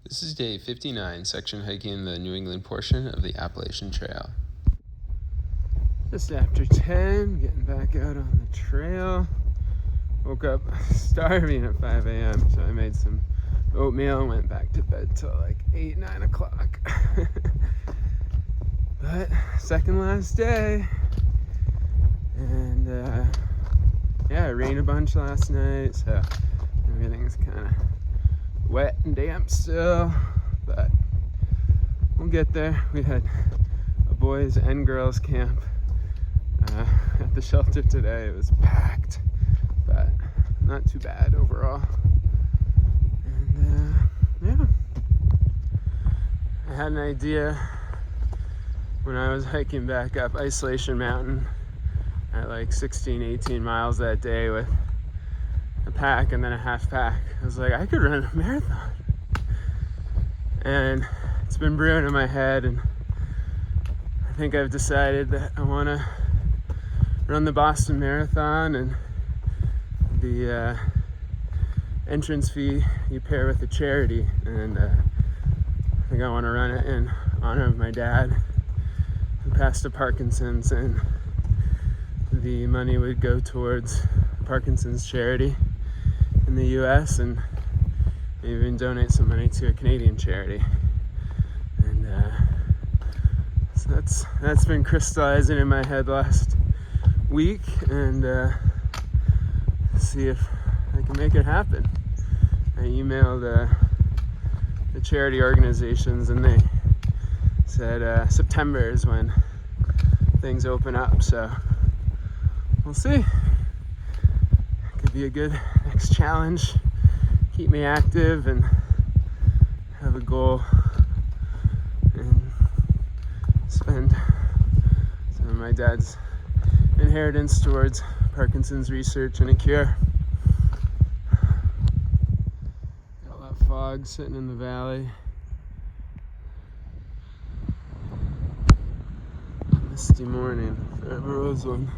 This is day 59, section hiking the New England portion of the Appalachian Trail. Just after 10, getting back out on the trail. Woke up starving at 5 a.m., so I made some oatmeal and went back to bed till like 8, 9 o'clock. But second last day, and it rained a bunch last night, so everything's kind of wet and damp still, but we'll get there. We had a boys and girls camp at the shelter today. It was packed, but not too bad overall. And I had an idea when I was hiking back up Isolation Mountain at like 16, 18 miles that day with a pack and then a half pack. I was like, I could run a marathon. And it's been brewing in my head, and I think I've decided that I want to run the Boston Marathon, and the entrance fee you pair with a charity, and I think I want to run it in honor of my dad who passed to Parkinson's, and the money would go towards Parkinson's charity in the US, and even donate some money to a Canadian charity. And so that's been crystallizing in my head last week, and see if I can make it happen. I emailed the charity organizations, and they said September is when things open up, so we'll see. Could be a good next challenge. Keep me active and have a goal, and spend some of my dad's inheritance towards Parkinson's research and a cure. Got that fog sitting in the valley. Misty morning, if there ever was one.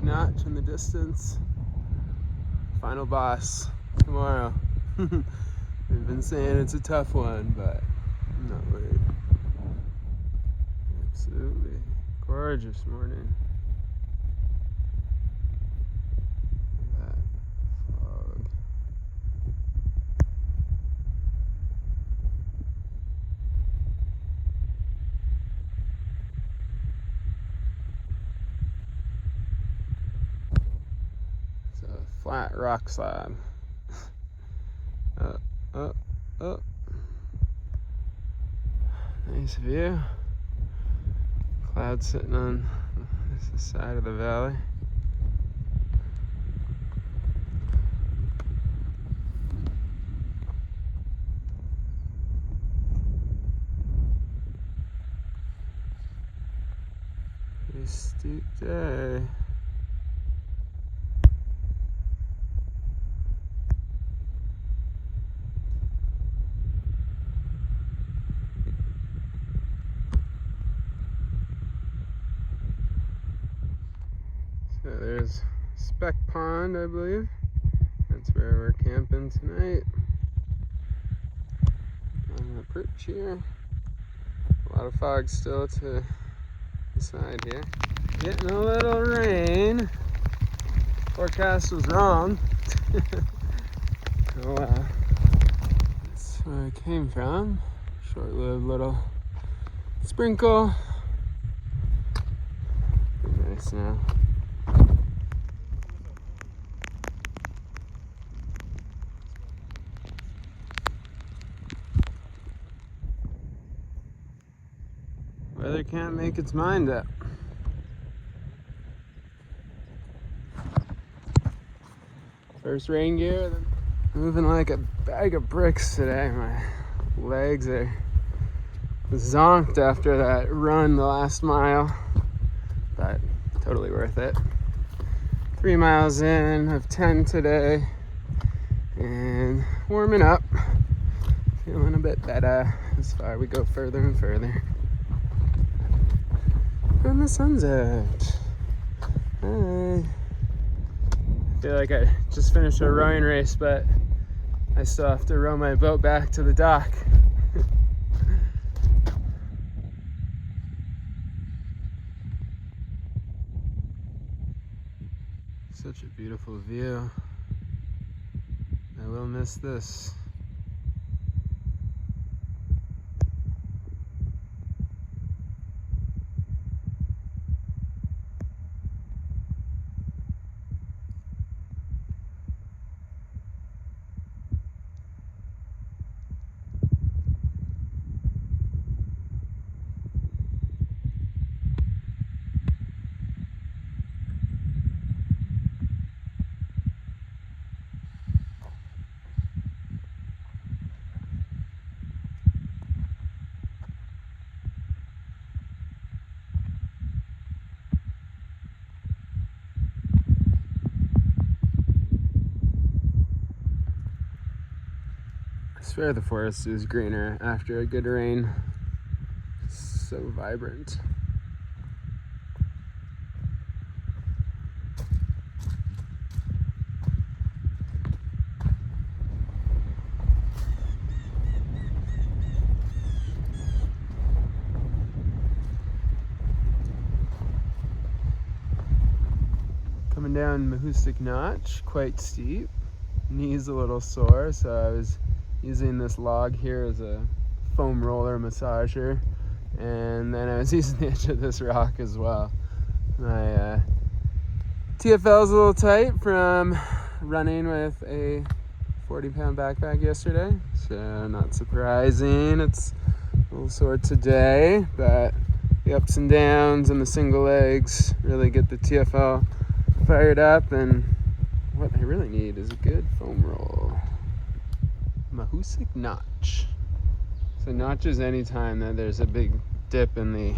Notch in the distance. Final boss tomorrow. We've been saying it's a tough one, but I'm not worried. Absolutely gorgeous morning. Look at that fog. Flat rock slab. Up. Nice view. Clouds sitting on this side of the valley. Pretty steep day. So there's Speck Pond, I believe. That's where we're camping tonight. On the perch here. A lot of fog still to the side here. Getting a little rain. Forecast was wrong. Oh wow. That's where I came from. Short-lived little sprinkle. Pretty nice now. Weather can't make its mind up. First rain gear, then moving like a bag of bricks today. My legs are zonked after that run the last mile, but totally worth it. 3 miles in of 10 today, and warming up, feeling a bit better as far we go further and further. And the sun's out. Hi. I feel like I just finished a rowing race, but I still have to row my boat back to the dock. Such a beautiful view. I will miss this. I swear the forest is greener after a good rain. It's so vibrant. Coming down Mahoosic Notch, quite steep. Knees a little sore, so I was using this log here as a foam roller massager, and then I was using the edge of this rock as well. My TFL's a little tight from running with a 40-pound backpack yesterday, so not surprising. It's a little sore today, but the ups and downs and the single legs really get the TFL fired up, and what I really need is a good foam roll. Mahoosic Notch. So notch is any time that there's a big dip in the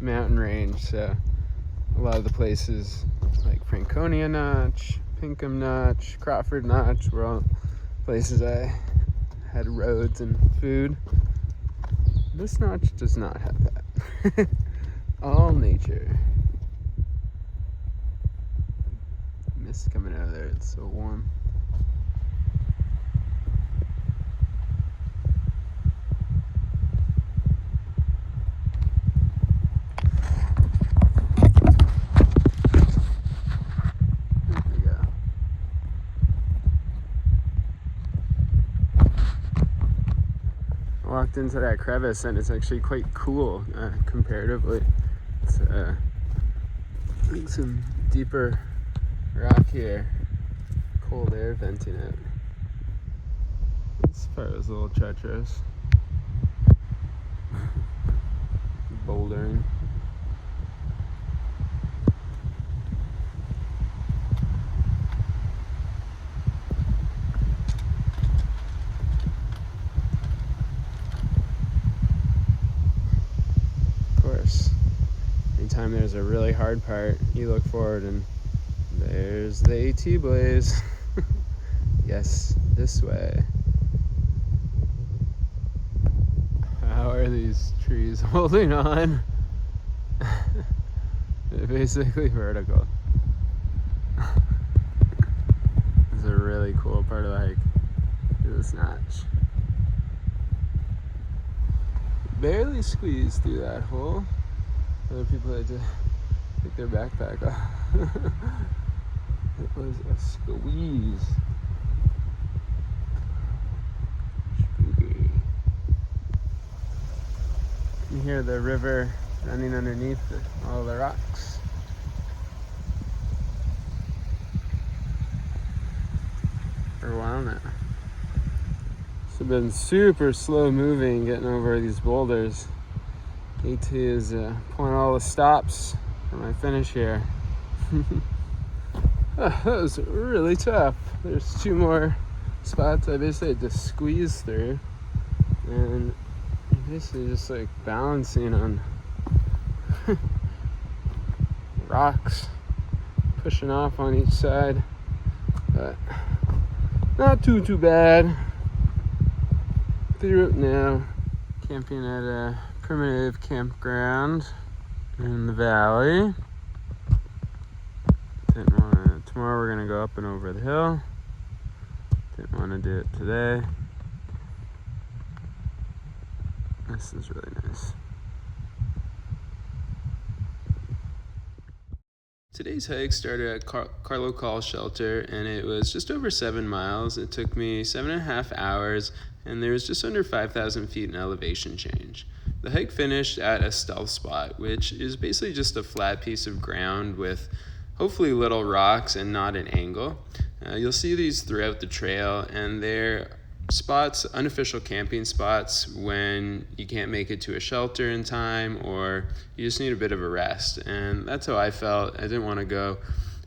mountain range. So a lot of the places like Franconia Notch, Pinkham Notch, Crawford Notch were all places I had roads and food. This notch does not have that. All nature. Mist coming out of there, it's so warm. Walked into that crevice and it's actually quite cool comparatively. It's some deeper rock here, cold air venting out. This part was a little treacherous. Bouldering. Anytime there's a really hard part, you look forward and there's the AT blaze. Yes, this way. How are these trees holding on? They're basically vertical. This is a really cool part of the hike. Look at this notch. Barely squeezed through that hole. Other people had to take their backpack off. It was a squeeze. Spooky. You hear the river running underneath all the rocks. For a while now. It's been super slow moving getting over these boulders. AT is pulling all the stops for my finish here. That was really tough. There's 2 more spots I basically had to squeeze through, and basically just like balancing on rocks, pushing off on each side, but not too bad. through it now, camping at a primitive campground in the valley. Tomorrow we're gonna go up and over the hill. Didn't want to do it today. This is really nice. Today's hike started at Carlo Call Shelter, and it was just over 7 miles. It took me 7.5 hours, and there was just under 5,000 feet in elevation change. The hike finished at a stealth spot, which is basically just a flat piece of ground with hopefully little rocks and not an angle. You'll see these throughout the trail, and they're spots, unofficial camping spots, when you can't make it to a shelter in time or you just need a bit of a rest. And that's how I felt. I didn't want to go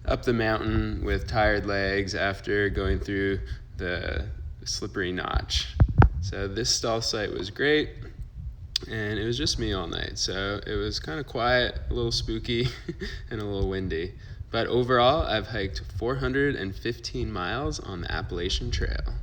up the mountain with tired legs after going through the slippery notch. So this stall site was great, and it was just me all night. So it was kind of quiet, a little spooky, and a little windy. But overall, I've hiked 415 miles on the Appalachian Trail.